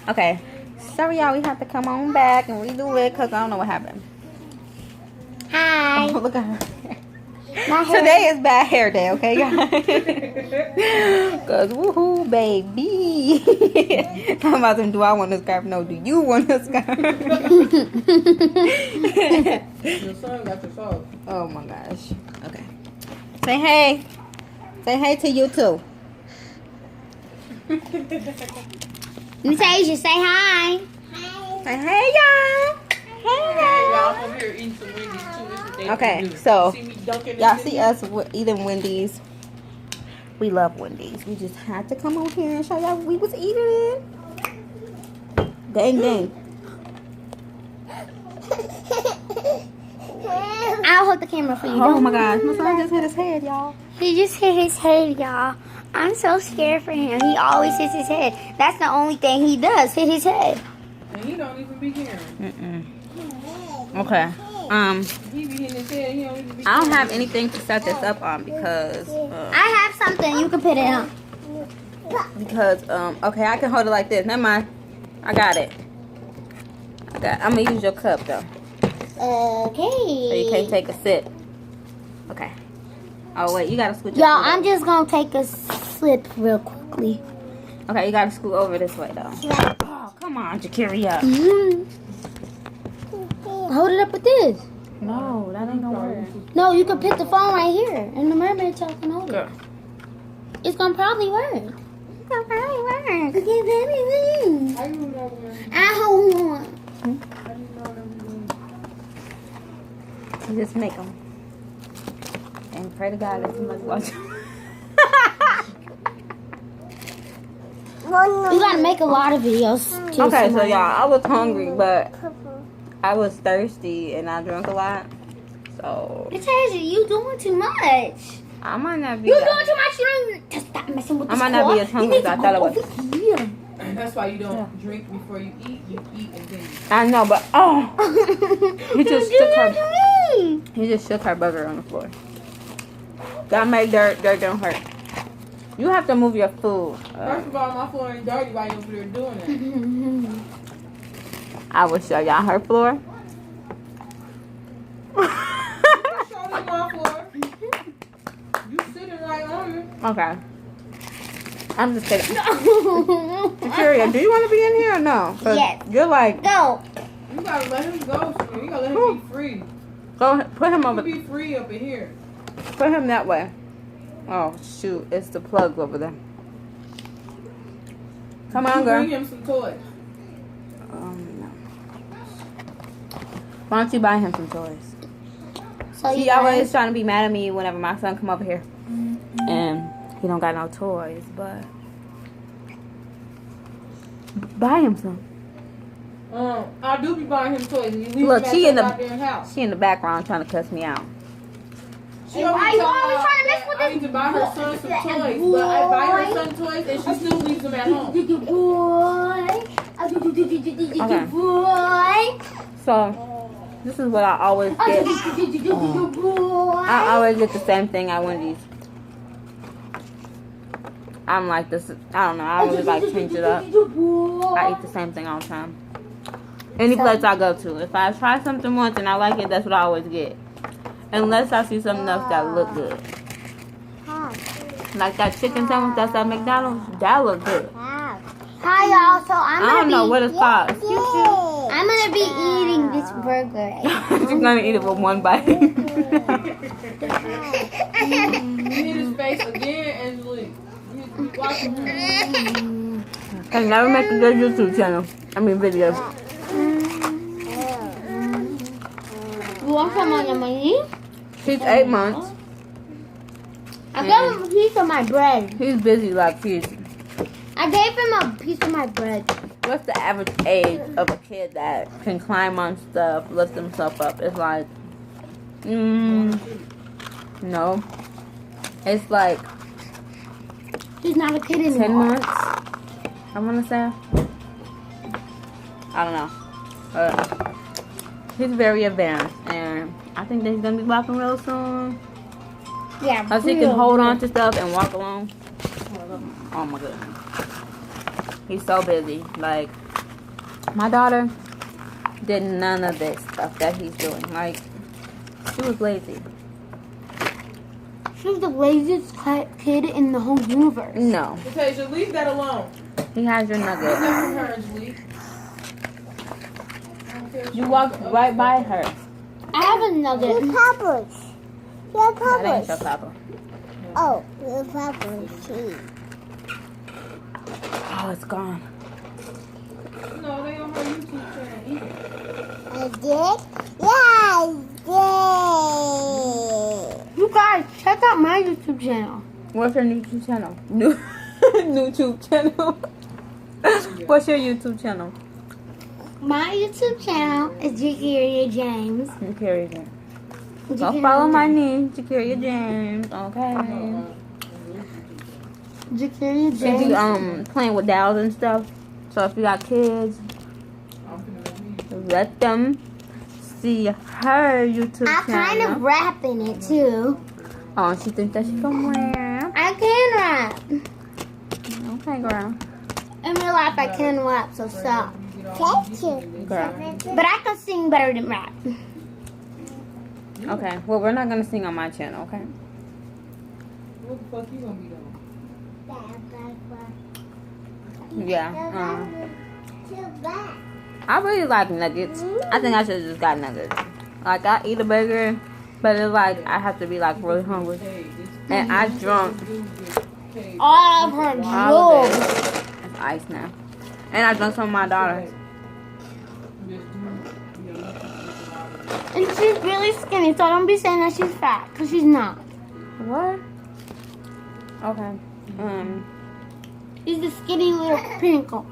Okay. Sorry, y'all. We have to come on back and redo it because I don't know what happened. Hi. Oh, look at her. My hair. Today is bad hair day, okay, guys? Because, woohoo, baby. I'm about to do I want this scarf? No, do you want this scarf? Your son got your sauce. Oh, my gosh. Okay. Say hey. Say hey to you, too. Natasha, say hi. Say hey, y'all. Hey, Y'all y'all. over here eating some Wendy's too. This is what they Okay, do. so, See me dunking y'all this see in us eating Wendy's. We love Wendy's. We just had to come on here and show y'all we was eating it. Dang, dang. I'll hold the camera for you. Oh my gosh, my son just hit his head, y'all. He just hit his head, y'all. I'm so scared for him. He always hits his head. That's the only thing he does, hit his head. And he don't even be caring. Okay. He be hitting his head. He don't even be I don't caring. have anything to set this up on because I have something. You can put it on. okay, I can hold it like this. Never mind. I got it. I'm gonna use your cup though, so you Okay. can't take a sip. Okay. Oh wait, you gotta switch. Y'all, I'm just going to take a sip real quickly. Okay, you gotta scoot over this way though. Oh, come on, Jakiri up. Hold it up with this. No, that ain't gonna work. No, you can put the phone right here. And the mermaid tail can hold it. Girl. It's going to probably work. It's going to probably work. It's gonna probably work. How you know when? I hold on. How you know when? You just make them. And pray to God that somebody's watching. You got to make a lot of videos. Too, Okay, so y'all, I was hungry, but I was thirsty and I drank a lot. So Natasha, you doing too much. I might not be. You doing too much. You don't just stop messing with I this might not be as squad. hungry You as I need to thought I go was. over here. And that's why you don't drink before you eat. You eat and then you I know, but he just Do shook that her. to me. He just shook her burger on the floor. That made dirt don't hurt. You have to move your food. First of all, my floor ain't dirty while you over there doing it. I will show y'all her floor. Show me my floor. You sitting right on it. Okay. I'm just kidding. Victoria, do you want to be in here or no? 'Cause Yes. You're like, Go. You gotta let him go. Sweetie. You gotta let him be free. go put him You over. be free up in here. Put him that way. Oh shoot, it's the plug over there. Come on, girl. Bring him some toys. No. Why don't you buy him some toys? So He always trying to be mad at me whenever my son come over here, and he don't got no toys. But buy him some. I do be buying him toys. And you leave Look, him she at in your the goddamn house. she in the background trying to cuss me out. She Why always you talking always about trying to mess that with I this need to buy her son some boy? toys, but I buy her son toys and she still leaves them at home. Boy. So this is what I always get. I always get the same thing at Wendy's. I'm like this. I don't know. I always like change it up. I eat the same thing all the time. Any place I go to, if I try something once and I like it, that's what I always get. Unless I see something else that look good, like that chicken sandwich that's at McDonald's. That look good. Hi y'all. So I don't know what it's called. I'm gonna be eating this burger. She's gonna eat it with one bite. You hit his face again, Angelique. You watching her. Can never make a good YouTube channel. I mean video. You want some on your money? He's 8 months. I gave him a piece of my bread. He's busy like kids. I gave him a piece of my bread. What's the average age of a kid that can climb on stuff, lift himself up? It's like, no. It's like He's not a kid anymore. 10 months, I want to say. I don't know. He's very advanced, and I think that he's going to be walking real soon. Yeah. Because he can hold on to stuff and walk along. Oh my goodness. He's so busy. Like, My daughter did none of this stuff that he's doing. Like, she was lazy. She's the laziest kid in the whole universe. No. Tasia, leave that alone. He has your Leave nugget. that from her, Angelique. I don't care if she You walked wants to right upset by you. her. I have another. Your papas. Your That ain't your papas. papa. Oh, your papas. Oh, it's gone. No, they on her YouTube channel either. I did? Yeah, I did. You guys, check out my YouTube channel. What's your YouTube channel? New YouTube channel. What's your YouTube channel? My YouTube channel is Jakiria James. Jakiria James. Go follow my niece, Jakiria James. Okay. Jakiria She James. be playing with dolls and stuff. So if you got kids, let them see her YouTube I channel. kind of rap in it too. Oh, she thinks that she can rap. I can rap. Okay, girl. In real life, I can rap, so stop. Thank you. Girl. But I can sing better than rap. Okay. Well, we're not gonna sing on my channel, okay? What the fuck you gonna be doing? Yeah. I really like nuggets. I think I should have just got nuggets. Like, I eat a burger, but it's like I have to be like really hungry. And I drunk All of her all of jewels. it. It's ice now. And I drunk some of my daughter's. And she's really skinny, so don't be saying that she's fat, because she's not. What? Okay. She's a skinny little pinkle.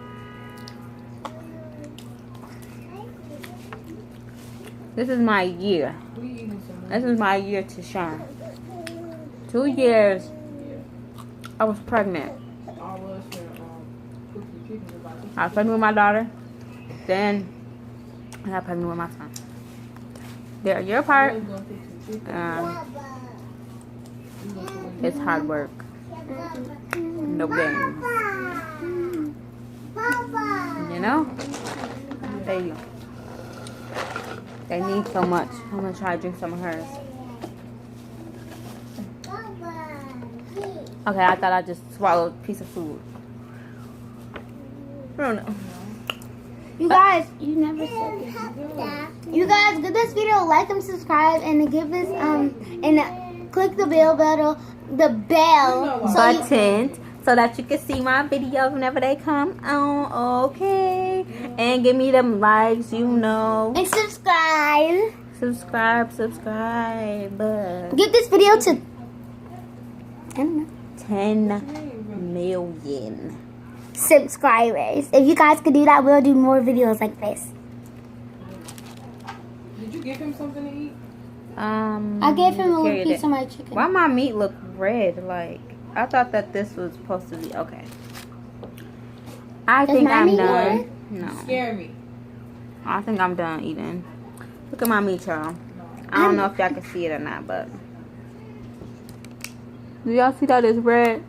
This is my year. This is my year to shine. 2 years. I was pregnant. I was pregnant with my daughter. Then I got pregnant with my son. They're your part. It's hard work. No games. You know? There you go. They need so much. I'm gonna try to drink some of hers. Okay, I thought I just swallowed a piece of food. I don't know. You guys, you never said this. You guys, give this video a like and subscribe, and give this and click the bell button, Button so that you can see my videos whenever they come on. Okay, and give me them likes, you know. and subscribe. Subscribe. Give this video to 10 million. subscribers. If you guys could do that, we'll do more videos like this. Did you give him something to eat? I gave him a little carried piece it. of my chicken. Why my meat look red? Like, I thought that this was supposed to be okay. I Does think my I'm meat done. look No, Scare me. I think I'm done eating. Look at my meat, y'all. I don't know if y'all can see it or not, but do y'all see that it's red?